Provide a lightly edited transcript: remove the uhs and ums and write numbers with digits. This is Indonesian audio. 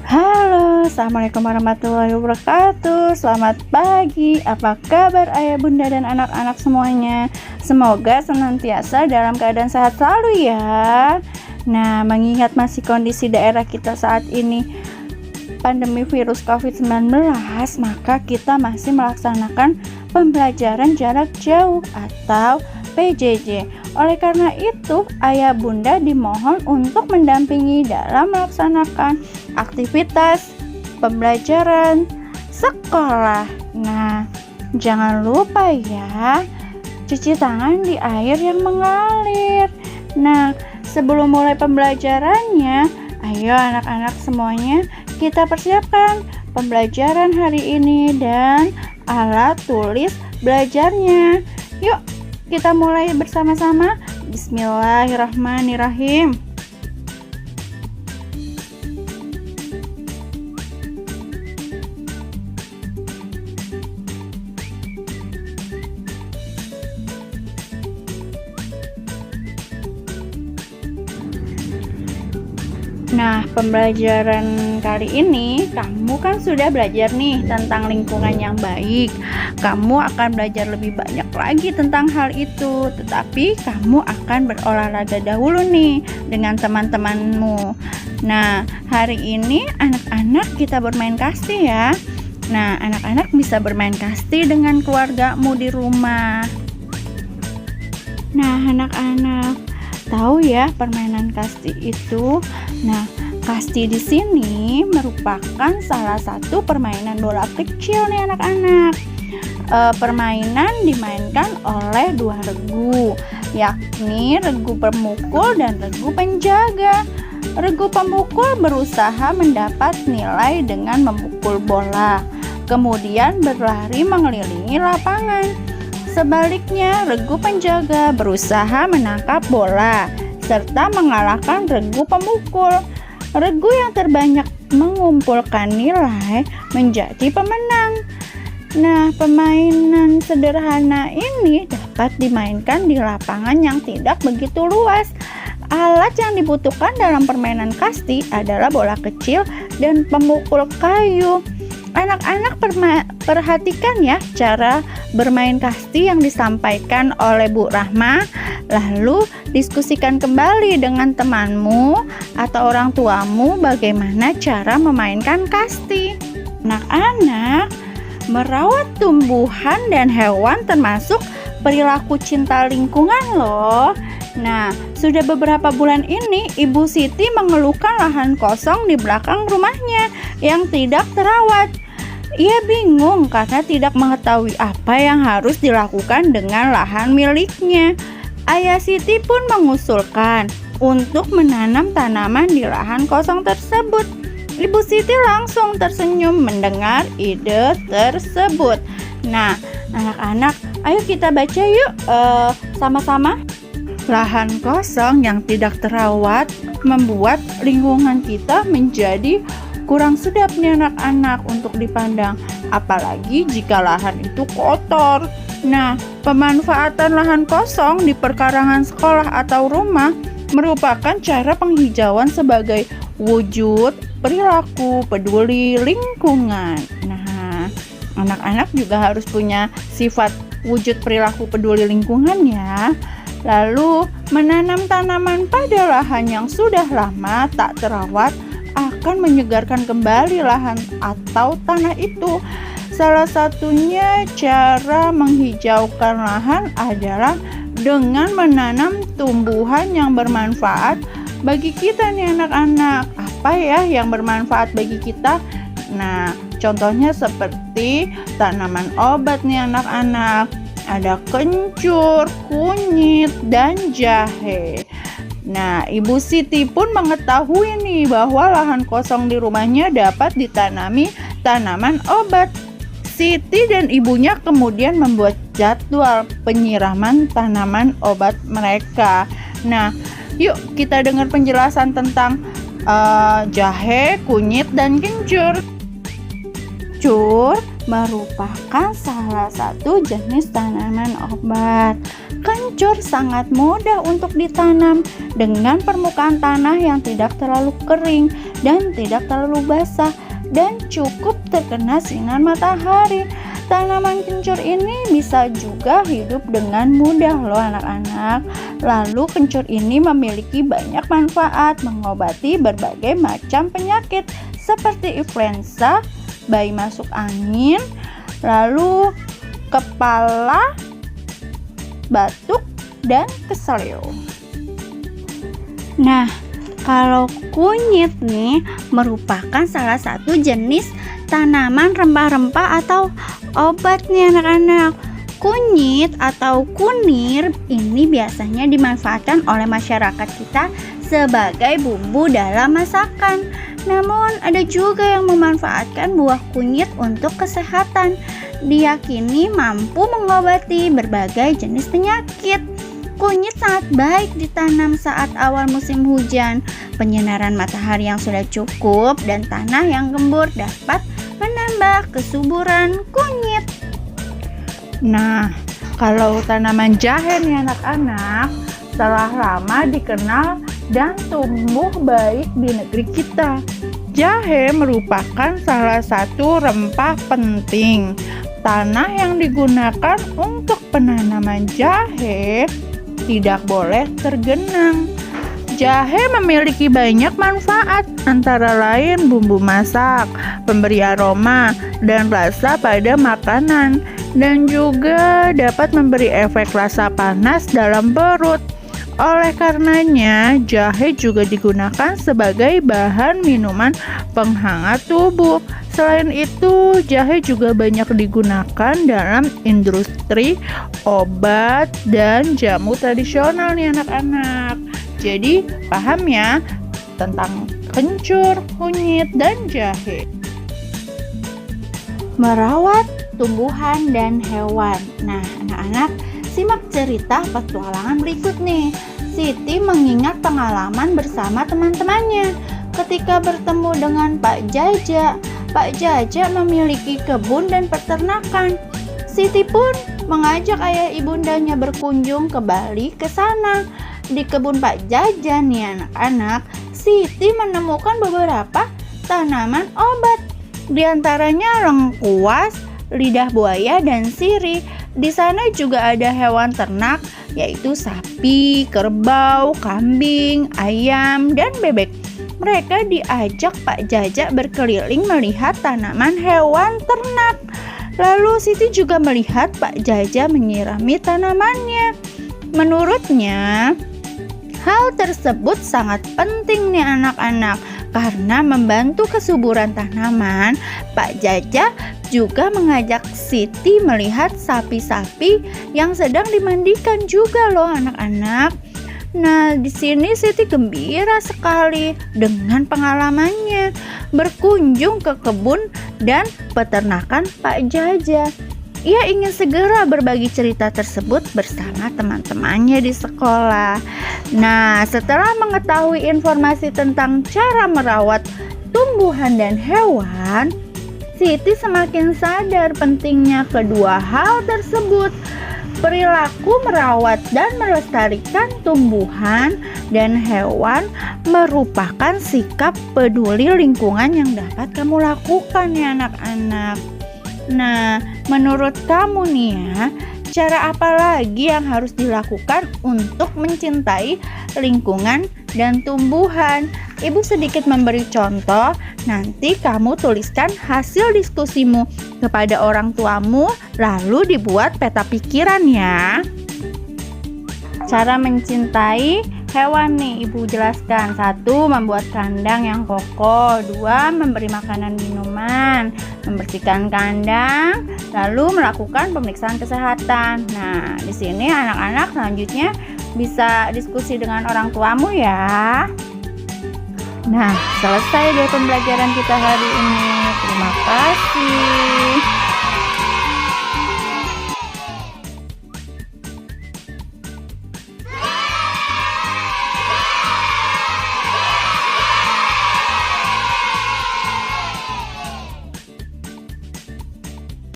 Halo, assalamualaikum warahmatullahi wabarakatuh. Selamat pagi, apa kabar ayah bunda dan anak-anak semuanya? Semoga senantiasa dalam keadaan sehat selalu ya. Nah, mengingat masih kondisi daerah kita saat ini pandemi virus COVID-19, maka kita masih melaksanakan pembelajaran jarak jauh atau PJJ. Oleh karena itu, ayah bunda dimohon untuk mendampingi dalam melaksanakan aktivitas pembelajaran sekolah. Nah, jangan lupa ya, cuci tangan di air yang mengalir. Nah, sebelum mulai pembelajarannya, ayo anak-anak semuanya kita persiapkan pembelajaran hari ini dan alat tulis belajarnya. Yuk, kita mulai bersama-sama. Bismillahirrahmanirrahim. Nah, pembelajaran kali ini kamu kan sudah belajar nih tentang lingkungan yang baik. Kamu akan belajar lebih banyak lagi tentang hal itu, tetapi kamu akan berolahraga dahulu nih dengan teman-temanmu. Nah, hari ini anak-anak kita bermain kasti ya. Nah, anak-anak bisa bermain kasti dengan keluargamu di rumah. Nah, anak-anak tahu ya permainan kasti itu? Nah, kasti di sini merupakan salah satu permainan bola kecil nih anak-anak. Permainan dimainkan oleh dua regu, yakni regu pemukul dan regu penjaga. Regu pemukul berusaha mendapat nilai dengan memukul bola, kemudian berlari mengelilingi lapangan. Sebaliknya, regu penjaga berusaha menangkap bola serta mengalahkan regu pemukul. Regu yang terbanyak mengumpulkan nilai menjadi pemenang. Nah, permainan sederhana ini dapat dimainkan di lapangan yang tidak begitu luas. Alat yang dibutuhkan dalam permainan kasti adalah bola kecil dan pemukul kayu. Anak-anak perhatikan ya cara bermain kasti yang disampaikan oleh Bu Rahma, lalu diskusikan kembali dengan temanmu atau orang tuamu bagaimana cara memainkan kasti. Anak-anak, merawat tumbuhan dan hewan termasuk perilaku cinta lingkungan loh. Nah, sudah beberapa bulan ini Ibu Siti mengeluhkan lahan kosong di belakang rumahnya yang tidak terawat. Ia bingung karena tidak mengetahui apa yang harus dilakukan dengan lahan miliknya. Ayah Siti pun mengusulkan untuk menanam tanaman di lahan kosong tersebut. Ibu Siti langsung tersenyum mendengar ide tersebut. Nah, anak-anak, ayo kita baca yuk sama-sama. Lahan kosong yang tidak terawat membuat lingkungan kita menjadi kurang sedap nih anak-anak untuk dipandang, apalagi jika lahan itu kotor. Nah, pemanfaatan lahan kosong di perkarangan sekolah atau rumah merupakan cara penghijauan sebagai wujud perilaku peduli lingkungan. Nah, anak-anak juga harus punya sifat wujud perilaku peduli lingkungan ya. Lalu, menanam tanaman pada lahan yang sudah lama tak terawat akan menyegarkan kembali lahan atau tanah itu. Salah satunya cara menghijaukan lahan adalah dengan menanam tumbuhan yang bermanfaat bagi kita nih anak-anak. Apa ya yang bermanfaat bagi kita? Nah, contohnya seperti tanaman obat nih anak-anak. Ada kencur, kunyit, dan jahe. Nah, Ibu Siti pun mengetahui nih bahwa lahan kosong di rumahnya dapat ditanami tanaman obat. Siti dan ibunya kemudian membuat jadwal penyiraman tanaman obat mereka. Nah, yuk kita dengar penjelasan tentang jahe, kunyit, dan kencur. Kencur merupakan salah satu jenis tanaman obat. Kencur sangat mudah untuk ditanam dengan permukaan tanah yang tidak terlalu kering dan tidak terlalu basah dan cukup terkena sinar matahari. Tanaman kencur ini bisa juga hidup dengan mudah loh anak-anak. Lalu kencur ini memiliki banyak manfaat, mengobati berbagai macam penyakit seperti influenza, bayi masuk angin, lalu kepala, batuk, dan keseleo. Nah, kalau kunyit nih merupakan salah satu jenis tanaman rempah-rempah atau obat nih anak-anak. Kunyit atau kunir ini biasanya dimanfaatkan oleh masyarakat kita sebagai bumbu dalam masakan. Namun ada juga yang memanfaatkan buah kunyit untuk kesehatan. Diyakini mampu mengobati berbagai jenis penyakit. Kunyit sangat baik ditanam saat awal musim hujan. Penyinaran matahari yang sudah cukup dan tanah yang gembur dapat menambah kesuburan kunyit. Nah, kalau tanaman jahe nih anak-anak, telah lama dikenal dan tumbuh baik di negeri kita. Jahe merupakan salah satu rempah penting. Tanah yang digunakan untuk penanaman jahe tidak boleh tergenang. Jahe memiliki banyak manfaat, antara lain bumbu masak, pemberi aroma dan rasa pada makanan, dan juga dapat memberi efek rasa panas dalam perut. Oleh karenanya, jahe juga digunakan sebagai bahan minuman penghangat tubuh. Selain itu, jahe juga banyak digunakan dalam industri obat dan jamu tradisional nih anak-anak. Jadi, paham ya tentang kencur, kunyit, dan jahe. Merawat tumbuhan dan hewan. Nah, anak-anak, simak cerita petualangan berikut nih. Siti mengingat pengalaman bersama teman-temannya ketika bertemu dengan Pak Jaja. Pak Jaja memiliki kebun dan peternakan. Siti pun mengajak ayah ibundanya berkunjung kembali ke sana. Di kebun Pak Jaja nih anak-anak, Siti menemukan beberapa tanaman obat. Di antaranya lengkuas, lidah buaya, dan sirih. Di sana juga ada hewan ternak, yaitu sapi, kerbau, kambing, ayam, dan bebek. Mereka diajak Pak Jaja berkeliling melihat tanaman hewan ternak. Lalu Siti juga melihat Pak Jaja menyirami tanamannya. Menurutnya, hal tersebut sangat penting nih anak-anak, karena membantu kesuburan tanaman. Pak Jaja juga mengajak Siti melihat sapi-sapi yang sedang dimandikan juga loh anak-anak. Nah, di sini Siti gembira sekali dengan pengalamannya berkunjung ke kebun dan peternakan Pak Jaja. Ia ingin segera berbagi cerita tersebut bersama teman-temannya di sekolah. Nah, setelah mengetahui informasi tentang cara merawat tumbuhan dan hewan, Siti semakin sadar pentingnya kedua hal tersebut. Perilaku merawat dan melestarikan tumbuhan dan hewan merupakan sikap peduli lingkungan yang dapat kamu lakukan ya anak-anak. Nah, menurut kamu nih ya, cara apa lagi yang harus dilakukan untuk mencintai lingkungan dan tumbuhan? Ibu sedikit memberi contoh, nanti kamu tuliskan hasil diskusimu kepada orang tuamu, lalu dibuat peta pikiran ya. Cara mencintai hewan nih Ibu jelaskan. 1. Membuat kandang yang kokoh. 2. Memberi makanan minuman, membersihkan kandang, lalu melakukan pemeriksaan kesehatan. Nah, di sini anak-anak selanjutnya bisa diskusi dengan orang tuamu ya. Nah, selesai deh pembelajaran kita hari ini. Terima kasih.